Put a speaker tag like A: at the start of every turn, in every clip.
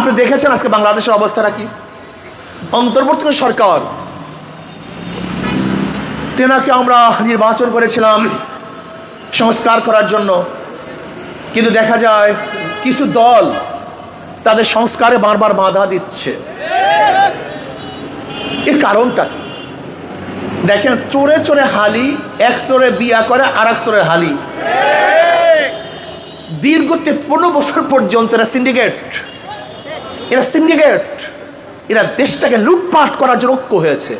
A: আপনি দেখেছেন আজকে বাংলাদেশের অবস্থাটা কি? অন্তর্বর্তী সরকার, তেনাকে আমরা নির্বাচন করেছিলাম সংস্কার করার জন্য, কিন্তু দেখা যায় কিছু দল তাদের সংস্কারে বারবার বাধা দিচ্ছে। এর কারণটা কি? দেখেন, চোরে চোরে হালি, এক চোরে বিয়া করে আর এক চোরে হালি। দীর্ঘ 53 বছর পর্যন্ত এরা সিন্ডিকেট, এরা দেশটাকে লুটপাট করার জন্য ঐক্য হয়েছে।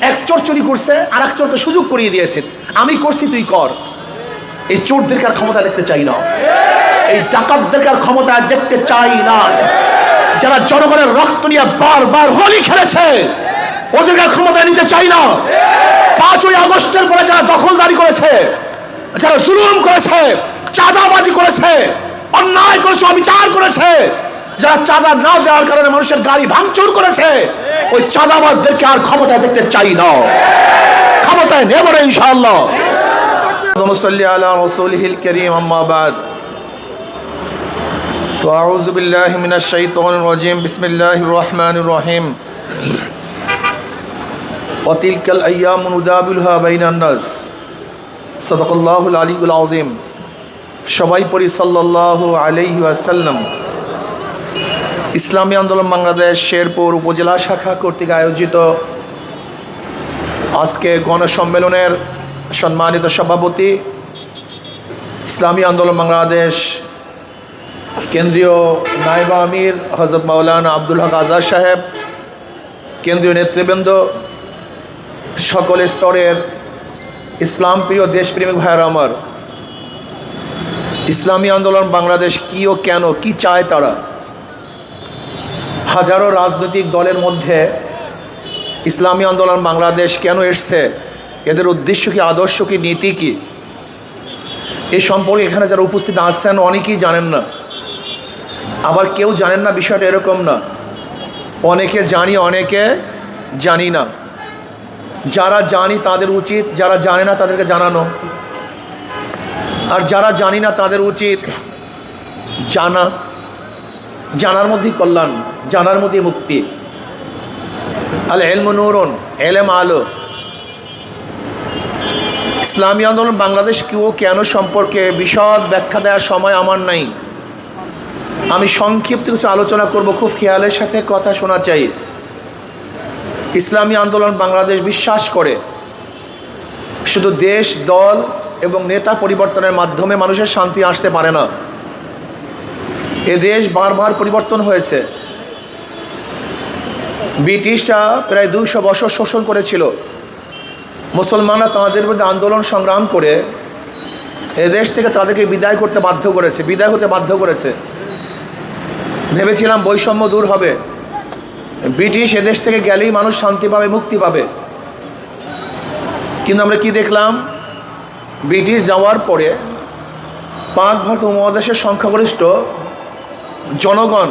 A: এক চোর চুরি করছে, আর এক চোরকে সুযোগ করিয়ে দিয়েছে, আমি করছি তুই কর। এই চোরদেরকে আর ক্ষমতা দেখতে চাই না, এই ডাকাতদেরকে আর ক্ষমতা দেখতে চাই না। যারা জনগণের রক্ত নিয়ে বারবার হোলি খেলেছে, ওদেরকে ক্ষমতা নিতে চাই না। 5ই আগস্টের পরে যারা দখলদারি করেছে, যারা জুলুম করেছে, চাঁদাবাজি করেছে, অন্যায় করেছে, অবিচার করেছে, যারা চাঁদা না দেওয়ার কারণে মানুষের গাড়ি ভাঙচুর করেছে, ওই চাঁদাবাজদেরকে আর ক্ষমতায় দেখতে চাই না। ক্ষমতায় নেব না ইনশাআল্লাহ। اللهم صل على رسوله الكريم أما بعد فأعوذ بالله من الشيطان الرجيم بسم الله الرحمن الرحيم وتلك الأيام نداولها بين الناس صدق الله العلي العظيم সবাই পড়ি সাল্লাল্লাহু আলাইহি ওয়াসাল্লাম। ইসলামী আন্দোলন বাংলাদেশ শেরপুর উপজেলা শাখা কর্তৃক আয়োজিত আজকে গণসম্মেলনের সম্মানিত সভাপতি, ইসলামী আন্দোলন বাংলাদেশ কেন্দ্রীয় নায়েব আমির হযরত মাওলানা আব্দুল হক আজাদ সাহেব, কেন্দ্রীয় নেতৃবৃন্দ, সকল স্তরের ইসলাম প্রিয় দেশপ্রেমিক ভাইয়েরা আমার, ইসলামী আন্দোলন বাংলাদেশ কি ও কেন, কি চায় তারা? হাজারো রাজনৈতিক দলের মধ্যে ইসলামী আন্দোলন বাংলাদেশ কেন এসছে, এদের উদ্দেশ্য কি, আদর্শ কি, নীতি কি, এই সম্পর্কে এখানে যারা উপস্থিত আছেন অনেকেই জানেন না। আবার কেউ জানেন না, বিষয়টা এরকম না, অনেকে জানি, অনেকে জানি না। যারা জানি তাদের উচিত, যারা জানে না তাদেরকে জানানো, আর যারা জানি না তাদের উচিত জানা। জানার মধ্যেই কল্যাণ, জানার মধ্যেই মুক্তি। আল ইলমু নূরুন, ইলম আলো। ইসলামী আন্দোলন বাংলাদেশ কি ও কেন সম্পর্কে বিশদ ব্যাখ্যা দেওয়ার সময় আমার নাই। আমি সংক্ষিপ্ত কিছু আলোচনা করব, খুব খেয়ালের সাথে কথা শোনা চাই। ইসলামী আন্দোলন বাংলাদেশ বিশ্বাস করে শুধু দেশ, দল এবং নেতা পরিবর্তনের মাধ্যমে মানুষের শান্তি আসতে পারে না। এ দেশ বারবার পরিবর্তন হয়েছে। ব্রিটিশরা প্রায় 200 বছর শোষণ করেছিল। মুসলমানরা তাদের বিরুদ্ধে আন্দোলন সংগ্রাম করে এদেশ থেকে তাদেরকে বিদায় করতে বাধ্য করেছে, বিদায় হতে বাধ্য করেছে। ভেবেছিলাম বৈষম্য দূর হবে, ব্রিটিশ এদেশ থেকে গেলেই মানুষ শান্তি পাবে, মুক্তি পাবে। কিন্তু আমরা কি দেখলাম? ব্রিটিশ যাওয়ার পরে পাক ভারত উপমহাদেশের সংখ্যাগরিষ্ঠ জনগণ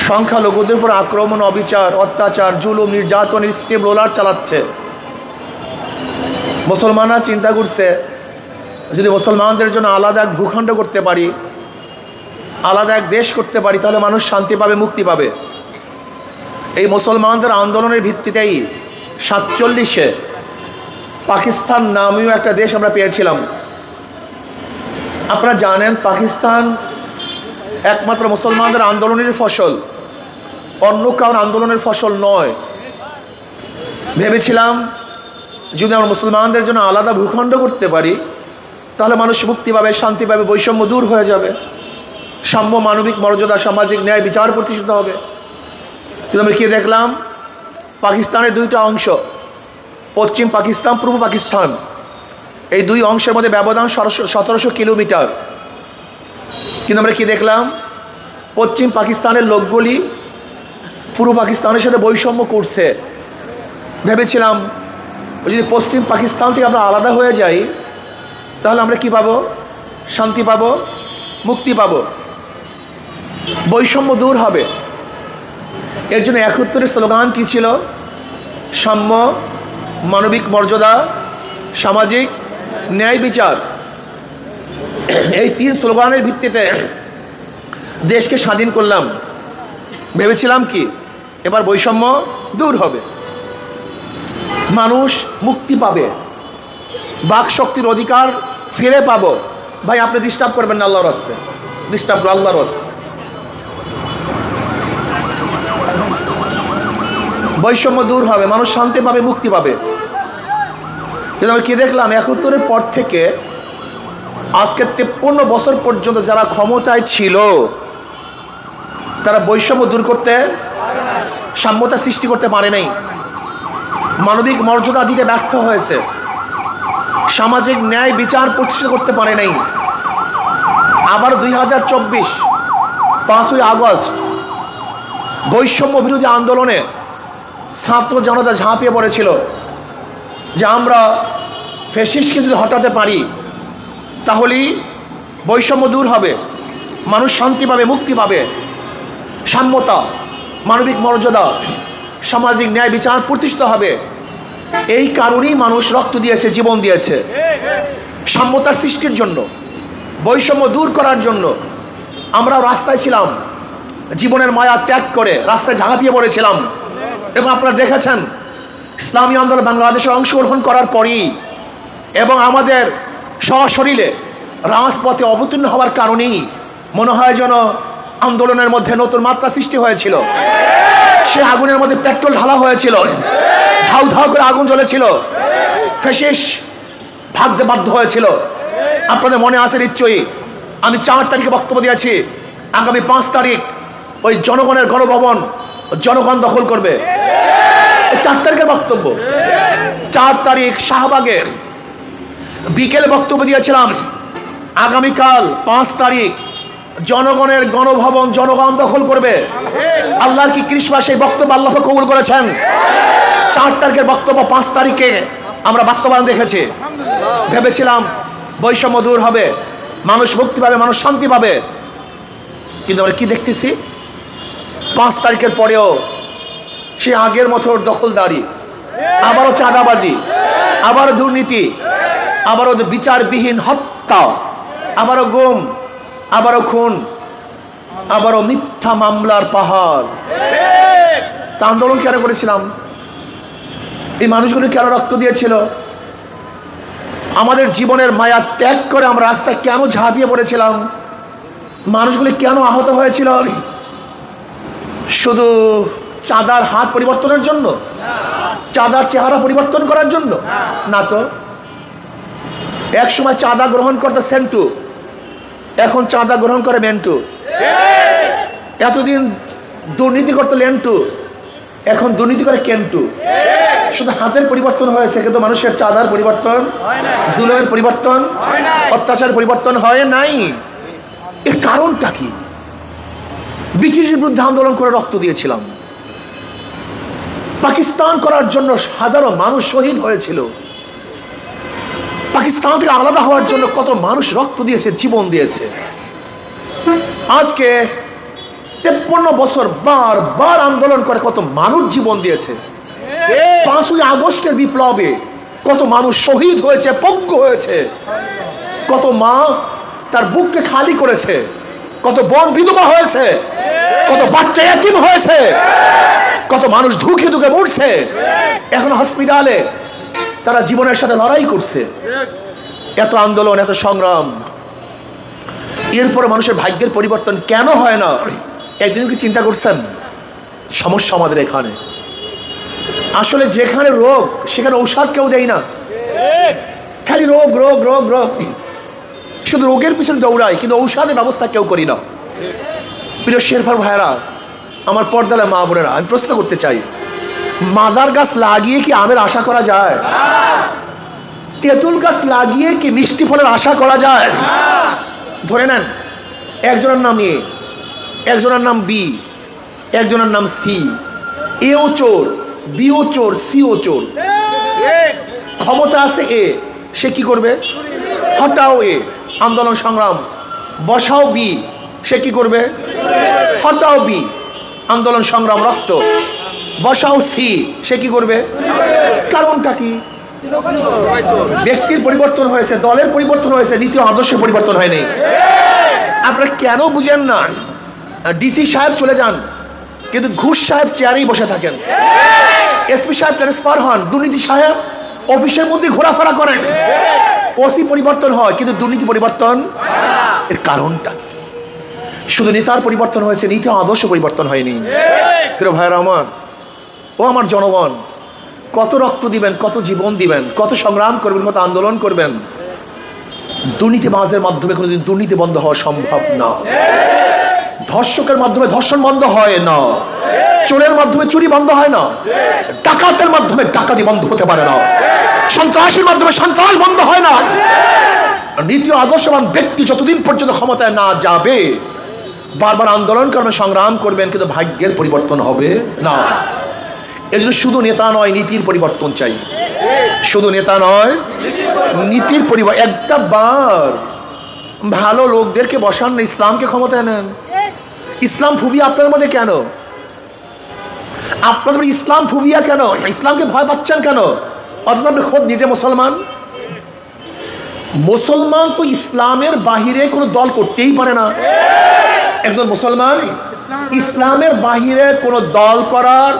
A: সংখ্যালঘুদের উপর আক্রমণ, অবিচার, অত্যাচার, জুলুম, নির্যাতন, স্টিম রোলার চালাচ্ছে। মুসলমানরা চিন্তা করছে, যদি মুসলমানদের জন্য আলাদা এক ভূখণ্ড করতে পারি, আলাদা এক দেশ করতে পারি, তাহলে মানুষ শান্তি পাবে, মুক্তি পাবে। এই মুসলমানদের আন্দোলনের ভিত্তিতেই 47-এ পাকিস্তান নামীয় একটা দেশ আমরা পেয়েছিলাম। আপনারা জানেন, পাকিস্তান একমাত্র মুসলমানদের আন্দোলনের ফসল, অন্য কারণ আন্দোলনের ফসল নয়। ভেবেছিলাম যদি আমরা মুসলমানদের জন্য আলাদা ভূখণ্ড করতে পারি, তাহলে মানুষ মুক্তি পাবে, শান্তি পাবে, বৈষম্য দূর হয়ে যাবে, সাম্য, মানবিক মর্যাদা, সামাজিক ন্যায়, বিচার প্রতিষ্ঠিত হবে। কিন্তু আমরা কি দেখলাম? পাকিস্তানের 2টা অংশ, পশ্চিম পাকিস্তান, পূর্ব পাকিস্তান, এই 2 অংশের মধ্যে ব্যবধান 1700 কিলোমিটার। কিন্তু আমরা কি দেখলাম? পশ্চিম পাকিস্তানের লোকগুলি পূর্ব পাকিস্তানের সাথে বৈষম্য করছে। ভেবেছিলাম যদি পশ্চিম পাকিস্তান থেকে আমরা আলাদা হয়ে যাই, তাহলে আমরা কি পাবো? শান্তি পাবো, মুক্তি পাবো, বৈষম্য দূর হবে। এর জন্য 71-এর স্লোগান কী ছিল? সাম্য, মানবিক মর্যাদা, সামাজিক ন্যায়, বিচার। এই 3 স্লোগানের ভিত্তিতে দেশকে স্বাধীন করলাম। ভেবেছিলাম কি এবার বৈষম্য দূর হবে, মানুষ মুক্তি পাবে, বাক শক্তির অধিকার ফিরে পাবো। ভাই আপনি ডিস্টার্ব করবেন না, আল্লাহর রাস্তে ডিস্টার্ব, আল্লাহর রাস্তে। বৈষম্য দূর হবে, মানুষ শান্তি পাবে, মুক্তি পাবে। কিন্তু আমি কি দেখলাম, ৭১-এর পর থেকে আজকে ৫৩ বছর পর্যন্ত যারা ক্ষমতায় ছিল তারা বৈষম্য দূর করতে, সাম্যতা সৃষ্টি করতে পারে নাই, মানবিক মর্যাদা দিতে ব্যর্থ হয়েছে, সামাজিক ন্যায় বিচার প্রতিষ্ঠা করতে পারে নাই। আবার ২০২৪ ৫ই আগস্ট বৈষম্য বিরোধী আন্দোলনে ছাত্র জনতা ঝাঁপিয়ে পড়েছিল যে আমরা ফ্যাসিস্টকে যদি হটাতে পারি তাহলেই বৈষম্য দূর হবে, মানুষ শান্তি পাবে, মুক্তি পাবে, সাম্যতা, মানবিক মর্যাদা, সামাজিক ন্যায় বিচার প্রতিষ্ঠিত হবে। এই কারণেই মানুষ রক্ত দিয়েছে, জীবন দিয়েছে, সাম্যতার সৃষ্টির জন্য, বৈষম্য দূর করার জন্য। আমরা রাস্তায় ছিলাম, জীবনের মায়া ত্যাগ করে রাস্তায় ঝাঁপিয়ে পড়েছিলাম। এবং আপনারা দেখেছেন ইসলামী আন্দোলন বাংলাদেশে অংশগ্রহণ করার পরই এবং আমাদের সশরীরে রাজপথে অবতীর্ণ হওয়ার কারণেই মনে হয় যেন আন্দোলনের মধ্যে নতুন মাত্রা সৃষ্টি হয়েছিল। সে আগুনের মধ্যে পেট্রোল ঢালা হয়েছিল, ধাউ ধাউ করে আগুন জ্বলেছিল, ফ্যাসিস্ট ভাগতে বাধ্য হয়েছিল। আপনাদের মনে আছে নিশ্চয়ই, আমি ৪ তারিখে বক্তব্য দিয়েছি, আগামী ৫ তারিখ ওই জনগণের গণভবন জনগণ দখল করবে। ৪ তারিখের বক্তব্য, ৪ তারিখ শাহবাগে বিকেলে বক্তব্য দিয়েছিলাম, আগামীকাল ৫ তারিখ জনগণের গণভবন জনগণ দখল করবে। আল্লাহর কি কৃষ্ণা, সেই বক্তব্য আল্লাহ কবুল করেছেন। ৪ তারিখের বক্তব্য ৫ তারিখে আমরা বাস্তবায়ন দেখেছি। ভেবেছিলাম বৈষম্য দূর হবে, মানুষ মুক্তি পাবে, মানুষ শান্তি পাবে। কিন্তু আমরা কি দেখতেছি, ৫ তারিখের পরেও সে আগের মতো দখলদারি, আবারও চাঁদাবাজি, আবারও দুর্নীতি, আবারও বিচারবিহীন হত্যা, আবারও গুম, আবারও খুন, আবারও মিথ্যা মামলার পাহাড়। তা আন্দোলন কেন করেছিলাম? এই মানুষগুলো কেন রক্ত দিয়েছিল? আমাদের জীবনের মায়া ত্যাগ করে আমরা রাস্তায় কেন ঝাঁপিয়ে পড়েছিলাম? মানুষগুলি কেন আহত হয়েছিল? শুধু চাঁদার হাত পরিবর্তনের জন্য, চাঁদার চেহারা পরিবর্তন করার জন্য না তো। এক সময় চাঁদা গ্রহণ করতে সেন্টু, এখন চাঁদা গ্রহণ করে মেন্টু। এতদিন দুর্নীতি করতে লেন্টু, এখন দুর্নীতি করে কেন্টু। শুধু হাতের পরিবর্তন হয়েছে, কিন্তু মানুষের চাঁদার পরিবর্তন, জুলুমের পরিবর্তন, অত্যাচার পরিবর্তন হয় নাই। এর কারণটা কি? ব্রিটিশের বিরুদ্ধে আন্দোলন করে রক্ত দিয়েছিলাম, পাকিস্তান করার জন্য হাজারো মানুষ শহীদ হয়েছিল, পাকিস্তান থেকে আলাদা হওয়ার জন্য কত মানুষ রক্ত দিয়েছে, জীবন দিয়েছে। আজকে ৫৩ বছর বারবার আন্দোলন করে কত মানুষ জীবন দিয়েছে। ৫ই আগস্টের বিপ্লবে কত মানুষ শহীদ হয়েছে, পঙ্গু হয়েছে, কত মা তার বুককে খালি করেছে, কত বোন বিধবা হয়েছে, কত বাচ্চা এতিম হয়েছে, কত মানুষ ধুকে ধুকে মরছে, এখন হসপিটালে তারা জীবনের সাথে লড়াই করছে। এত আন্দোলন, এত সংগ্রাম, এরপরে মানুষের ভাগ্যের পরিবর্তন কেন হয় না? একদিন কি চিন্তা করছেন? সমস্যা আমাদের এখানে। আসলে যেখানে রোগ সেখানে ঔষধ কেউ দেয় না, খালি রোগ রোগ রোগ রোগ, শুধু রোগের পিছনে দৌড়ায়, কিন্তু ঔষধের ব্যবস্থা কেউ করি না। প্রিয় শেরফার ভাইয়েরা, আমার পর্দালে মা বোনেরা, আমি প্রশ্ন করতে চাই, মাদার গাছ লাগিয়ে কি আমের আশা করা যায়? তেঁতুল গাছ লাগিয়ে কি মিষ্টি ফলের আশা করা যায়? ধরে নেন, একজনের নাম এ, একজনের নাম বি, একজনের নাম সি। এও চোর, বিও চোর, সিও চোর। ক্ষমতা আছে এ, সে কি করবে? হটাও এ, আন্দোলন সংগ্রাম। বসাও বি, সে কি করবে? হটাও বি, আন্দোলন সংগ্রাম, রক্ত। বসাও সি, সে কি করবে? কারণটা কি? ব্যক্তির পরিবর্তন হয়েছে, দলের পরিবর্তন হয়েছে, নীতি আদর্শের পরিবর্তন হয়নি। আপনারা কেন বুঝেন না? ডিসি সাহেব চলে যান, কিন্তু ঘুষ সাহেব চেয়ারেই বসে থাকেন। এসপি সাহেব ট্রান্সফার হন, দুর্নীতি সাহেব অফিসের মধ্যে ঘোরাফেরা করেন। ওসি পরিবর্তন হয় কিন্তু দুর্নীতি পরিবর্তন। এর কারণটা শুধু নেতার পরিবর্তন হয়েছে, নীতি আদর্শ পরিবর্তন হয়নি। প্রিয় ভাইরা আমার, ও আমার জনগণ, কত রক্ত দিবেন, কত জীবন দিবেন, কত সংগ্রাম করবেন, কত আন্দোলন করবেন, দুর্নীতিবাজের মাধ্যমে কোনোদিন দুর্নীতি বন্ধ হওয়া সম্ভব না। ধর্ষকের মাধ্যমে ধর্ষণ বন্ধ হয় না, চোরের মাধ্যমে চুরি বন্ধ হয় না, ডাকাতের মাধ্যমে ডাকাতি বন্ধ হতে পারে না, সন্ত্রাসের মাধ্যমে সন্ত্রাস বন্ধ হয় না। নীতি আদর্শবান ব্যক্তি যতদিন পর্যন্ত ক্ষমতায় না যাবে বারবার আন্দোলন করবেন, সংগ্রাম করবেন, কিন্তু ভাগ্যের পরিবর্তন হবে না। এজন্য শুধু নেতা নয়, নীতির পরিবর্তন চাই। শুধু নেতা নয়, নীতির পরিবর্তন। একটা বার ভালো লোকদেরকে বসান না, ইসলামকে ক্ষমতায় নেন। ইসলাম ফুবিয়া আপনার মধ্যে কেন? আপনাদের ইসলাম ফুবিয়া কেন? ইসলামকে ভয় পাচ্ছেন কেন? অথচ আপনি খোদ নিজে মুসলমান। মুসলমান তো ইসলামের বাহিরে কোনো দল করতেই পারে না। একজন মুসলমান ইসলামের বাহিরে কোনো দল করার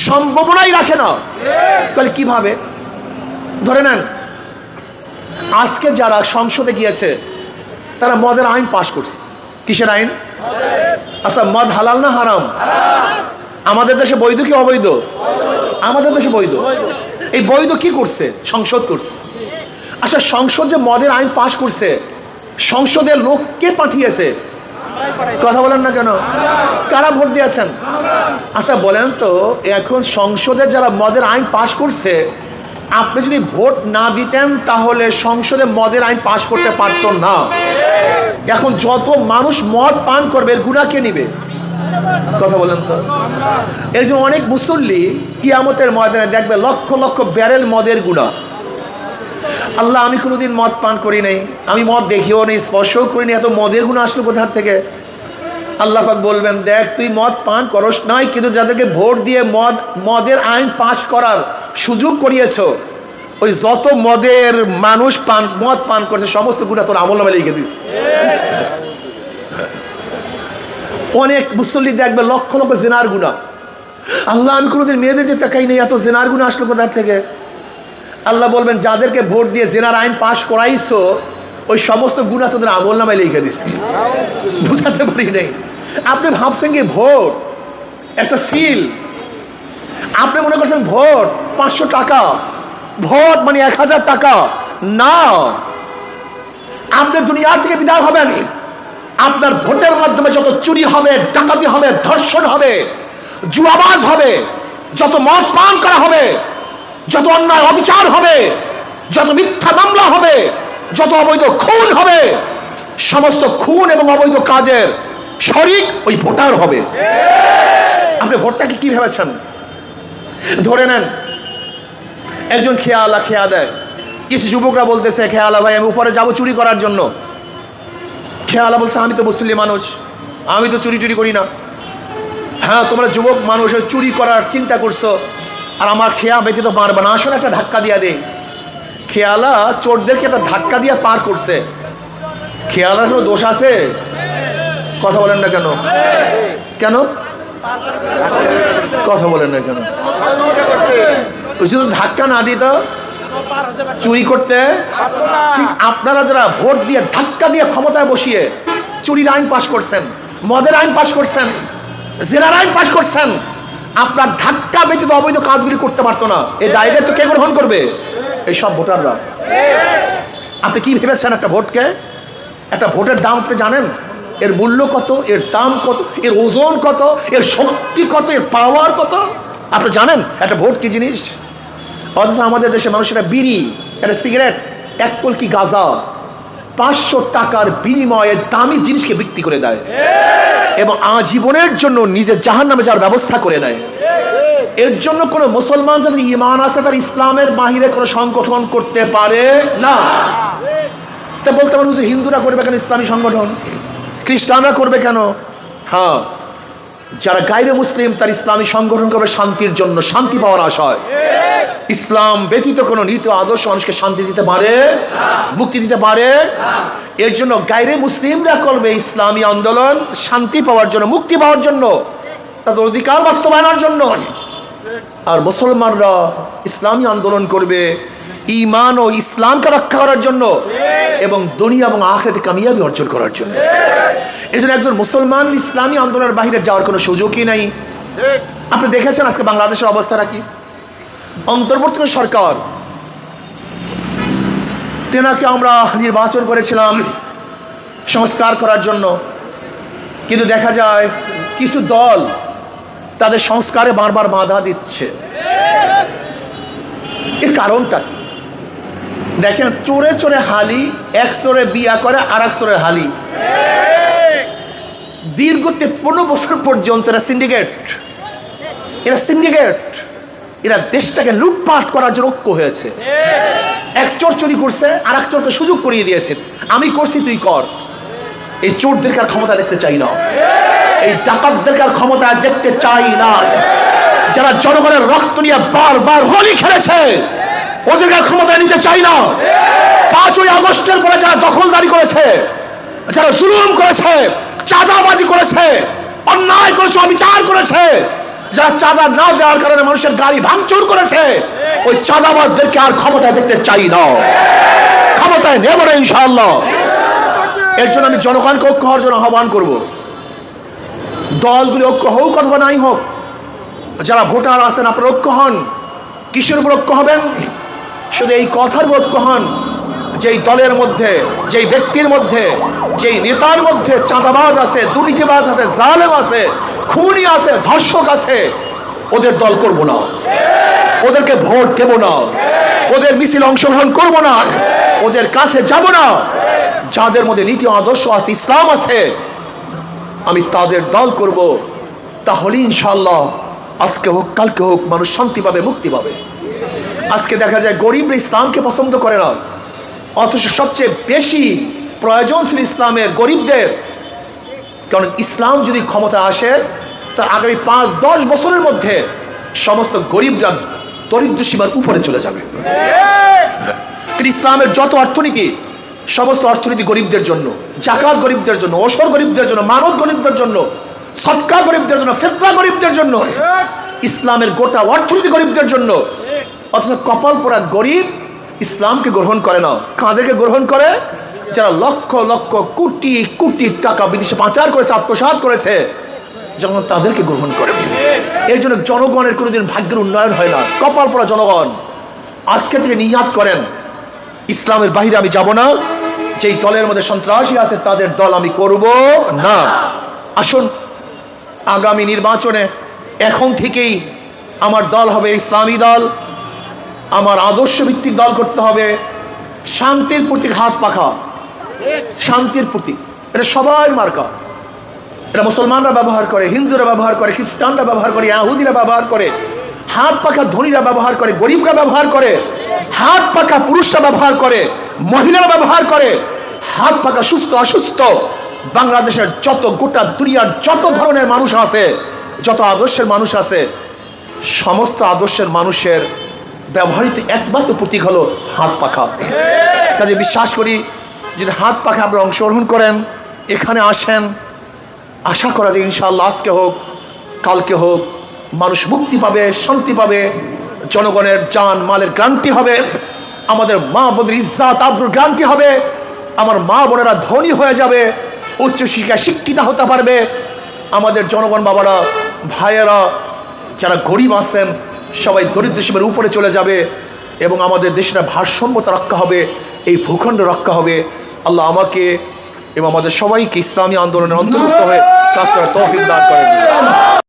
A: সম্ভাবনাই রাখে না। তাহলে কিভাবে? ধরে নেন, আজকে যারা সংসদে গিয়েছে তারা মদের আইন পাশ করছে। কিসের আইন? আচ্ছা, মদ হালাল না হারাম? আমাদের দেশে বৈধ কি অবৈধ? আমাদের দেশে বৈধ। এই বৈধ কি করছে? সংসদ করছে। আচ্ছা, সংসদ যে মদের আইন পাশ করছে, সংসদের লোক কে পাঠিয়েছে? কথা বলেন না কেন? কারা ভোট দিয়েছেন? আচ্ছা বলেন তো, এখন সংসদে যারা মদের আইন পাশ করছে, আপনি যদি ভোট না দিতেন তাহলে সংসদে মদের আইন পাশ করতে পারতো না। এখন যত মানুষ মদ পান করবে এর গুনাহ কে নিবে? কথা বলেন তো। এর জন্য অনেক মুসল্লি কিয়ামতের ময়দানে দেখবে লক্ষ লক্ষ ব্যারেল মদের গুনাহ। আল্লাহ, আমি কোনোদিন মদ পান করি নাই, আমি মদ দেখিও নেই, স্পর্শও করিনি, এত মদের গুনাহ আসলো কোথার থেকে? আল্লাহ পাক বলবেন, দেখ তুই মদ পান করস নাই, কিন্তু যাদেরকে ভোট দিয়ে মদের আইন পাশ করার সুযোগ করিয়েছ, ওই যত মদের মানুষ মদ পান করছে সমস্ত গুনাহ তোর আমলনামায় লিখে দিস। অনেক মুসল্লি দেখবে লক্ষ লক্ষ জিনার গুনাহ। আল্লাহ, আমি কোনোদিন মেয়েদের দিয়ে তাকাই নেই, এত জিনার গুনাহ আসলো কোথার থেকে? আল্লাহ বলবেন, যাদেরকে ভোট দিয়ে জেনার আইন পাশ করাইছো ওই সমস্ত গুনাহ তোদের আমলনামায় লিখে দিচ্ছে। বুঝাতে পারি নাই। আপনি ভাবছেন কি ভোট একটা সিল? আপনি মনে করছেন ভোট 500 টাকা, ভোট মানে 1000 টাকা? না, আপনি দুনিয়া থেকে বিদায় হবেন, আপনার ভোটের মাধ্যমে যত চুরি হবে, ডাকাতি হবে, ধর্ষণ হবে, জুয়াবাজ হবে, যত মদ পান করা হবে, যত অন্যায় অবিচার হবে, যত মিথ্যা মামলা হবে, যত অবৈধ খুন হবে, সমস্ত খুন এবং অবৈধ কাজের শরিক ওই ভোটার হবে। আপনি ভোটটাকে কি ভেবেছেন? ধরে নেন একজন খেয়া দেয়, কিছু যুবকরা বলতেছে, খেয়ালা ভাই আমি উপরে যাব চুরি করার জন্য। খেয়ালা বলছে, আমি তো মুসলিম মানুষ, আমি তো চুরি টুরি করি না। হ্যাঁ, তোমরা যুবক মানুষ চুরি করার চিন্তা করছো, আর আমার খেয়া ব্যতীত পারবে না, আসলে একটা ধাক্কা দিয়া দে। খেয়ালা চোরদেরকে একটা ধাক্কা দিয়ে পার করছে। খেয়ালার কোনো দোষ আছে? কথা বলেন না কেন? কেন কথা বলেন না কেন? শুধু ধাক্কা না দিত চুরি করতে। ঠিক আপনারা যারা ভোট দিয়ে ধাক্কা দিয়ে ক্ষমতায় বসিয়ে চুরির আইন পাশ করছেন, মদের আইন পাশ করছেন, জেনার আইন পাশ করছেন, আপনার ধাক্কা ব্যতীত অবৈধ কাজগুলি করতে পারতো না। এই দায়িত্ব কে গ্রহণ করবে? এই সব ভোটাররা। আপনি কি ভেবেছেন একটা ভোটকে? একটা ভোটের দাম আপনি জানেন? এর মূল্য কত, এর দাম কত, এর ওজন কত, এর শক্তি কত, এর পাওয়ার কত আপনি জানেন একটা ভোট কি জিনিস? অথচ আমাদের দেশে মানুষেরা বিড়ি, একটা সিগারেট, এক কলকি গাঁজা 500 টাকার বিনিময়ে দামি জিনিসকে বিক্রি করে দেয় এবং আজীবনের জন্য নিজের জাহান্নামে যাওয়ার ব্যবস্থা করে নেয়। এর জন্য কোনো মুসলমান যাদের ঈমান আছে তার ইসলামের বাহিরে কোনো সংগঠন করতে পারে না। তা বলতে পারেন হুজুর হিন্দুরা করবে কেন ইসলামী সংগঠন, খ্রিস্টানরা করবে কেন? হ্যাঁ, যারা গায়রে মুসলিম তার ইসলামী সংগঠন করবে শান্তির জন্য, শান্তি পাওয়ার আশায়। ইসলাম ব্যতীত কোনো নীতি আদর্শ মানুষকে শান্তি দিতে পারে, মুক্তি দিতে পারে। এর জন্য গায়রে মুসলিমরা করবে ইসলামী আন্দোলন শান্তি পাওয়ার জন্য, মুক্তি পাওয়ার জন্য। তাদের অধিকার বাস্তবায়নের জন্য। আর মুসলমানরা ইসলামী আন্দোলন করবে ঈমান ও ইসলামকে রক্ষা করার জন্য এবং দুনিয়া এবং আখিরাতে কামিয়াবি অর্জন করার জন্য। এজন্য একজন মুসলমান ইসলামী আন্দোলনের বাইরে যাওয়ার কোনো সুযোগই নাই। আপনি দেখেছেন আজকে বাংলাদেশের অবস্থাটা কি? অন্তর্বর্তী সরকার, তেনাকে আমরা নির্বাচন করেছিলাম সংস্কার করার জন্য, কিন্তু দেখা যায় কিছু দল তাদের সংস্কারে বারবার বাধা দিচ্ছে। এর কারণটা কি? দেখেন, চোরে চোরে হালি, এক চোরে বিয়া করে আর এক চোরে হালি। দীর্ঘ 53 বছর পর্যন্ত এরা সিন্ডিকেট, এরা দেশটাকে লুটপাট করার জন্য ঐক্য হয়েছে। এক চোর চুরি করছে আর এক চোরকে সুযোগ করিয়ে দিয়েছে, আমি করছি তুই কর। এই চোরদেরকে আর ক্ষমতা দেখতে চাই না, এই ডাকাতদেরকে আর ক্ষমতা দেখতে চাই না। যারা জনগণের রক্ত নিয়ে বারবার হোলি খেলেছে, ওদেরকে আর ক্ষমতা নিতে চাই না। 5ই আগস্টের পরে যারা দখলদারি করেছে, যারা জুলুম করেছে, চাঁদাবাজি করেছে, অন্যায় করেছে, অবিচার করেছে, যারা চাঁদা না দেওয়ার কারণে মানুষের গাড়ি ভাঙচুর করেছে, ওই চাঁদাবাজদেরকে আর ক্ষমতায় দেখতে চাই না, ক্ষমতায় নেব না ইনশাআল্লাহ। এর জন্য আমি জনগণকে ঐক্য হওয়ার জন্য আহ্বান করব। দলগুলি ঐক্য হোক অথবা নাই হোক, যারা ভোটার আছেন আপনারা ঐক্য হন। কিসের উপর ঐক্য হবেন? শুধু এই কথার উপর ঐক্য হন যেই দলের মধ্যে, যেই ব্যক্তির মধ্যে, যেই নেতার মধ্যে চাঁদাবাজ আছে, দুর্নীতিবাজ আছে, জালেম আছে, খুনি আছে, ধর্ষক আছে, ওদের দল করব না, ওদেরকে ভোট দেব না, ওদের মিছিল অংশগ্রহণ করব না, ওদের কাছে যাব না। যাদের মধ্যে নীতি আদর্শ আছে, ইসলাম আছে, আমি তাদের দল করব। তাহলে ইনশাআল্লাহ আজকে হোক কালকে হোক মানুষ শান্তি পাবে, মুক্তি পাবে। আজকে দেখা যায় গরিবরা ইসলামকে পছন্দ করে না, অথচ সবচেয়ে বেশি প্রয়োজন ছিল ইসলামের গরিবদের। কারণ ইসলাম যদি ক্ষমতা আসে, তা আগামী 5-10 বছরের মধ্যে সমস্ত গরিবরা দরিদ্র সীমার উপরে চলে যাবে। ইসলামের যত অর্থনীতি, সমস্ত অর্থনীতি গরিবদের জন্য, জাকাত গরিবদের জন্য, ওসর গরিবদের জন্য, মানত গরিবদের জন্য, সদকা গরিবদের জন্য, ফিতরা গরিবদের জন্য, ইসলামের গোটা অর্থনীতি গরিবদের জন্য। অথচ কপাল পোড়া গরিব ইসলামকে গ্রহণ করে না। কাদেরকে গ্রহণ করে? যারা লক্ষ লক্ষ কোটি কোটি টাকা বিদেশে পাচার করেছে, আত্মসাৎ করেছে, যখন তাদেরকে গ্রহণ করে। এই জন্য জনগণের কোনোদিন ভাগ্যের উন্নয়ন হয় না। কপাল পোড়া জনগণ আজকে থেকে নিয়াত করেন, ইসলামের বাহিরে আমি যাব না, যেই দলের মধ্যে সন্ত্রাসী আছে তাদের দল আমি করব না। আসুন আগামী নির্বাচনে এখন থেকেই আমার দল হবে ইসলামী দল, আমার আদর্শ ভিত্তিক দল করতে হবে। শান্তির প্রতীক হাত পাখা, শান্তির প্রতীক, এটা সবাই মার্কা। এটা মুসলমানরা ব্যবহার করে, হিন্দুরা ব্যবহার করে, খ্রিস্টানরা ব্যবহার করে, ইহুদিরা ব্যবহার করে, হাত পাখা ধনীরা ব্যবহার করে, গরিবরা ব্যবহার করে, হাত পাখা পুরুষরা ব্যবহার করে, মহিলারা ব্যবহার করে, হাত পাখা সুস্থ অসুস্থ বাংলাদেশের যত, গোটা দুনিয়ার যত ধরনের মানুষ আছে, যত আদর্শের মানুষ আছে, সমস্ত আদর্শের মানুষের ব্যবহৃত একমাত্র প্রতীক হলো হাত পাখা। কাজে বিশ্বাস করি যদি হাত পাখা আপনারা অংশগ্রহণ করেন, এখানে আসেন, আশা করা যায় ইনশাআল্লাহ আজকে হোক কালকে হোক মানুষ মুক্তি পাবে, শান্তি পাবে, জনগণের জান মালের গ্যারান্টি হবে, আমাদের মা বোনের ইজ্জত আবরুর গ্যারান্টি হবে, আমার মা বোনেরা ধনী হয়ে যাবে, উচ্চশিক্ষায় শিক্ষিত হতে পারবে, আমাদের জনগণ বাবারা ভাইয়েরা যারা গরিব আছেন সবাই দরিদ্র সীমার উপরে চলে যাবে এবং আমাদের দেশের ভারসাম্যতা রক্ষা হবে, এই ভূখণ্ড রক্ষা হবে। আল্লাহ আমাকে এবং আমাদের সবাইকে ইসলামী আন্দোলনের অন্তর্ভুক্ত হয়ে কাজ করার তৌফিক দান করেন।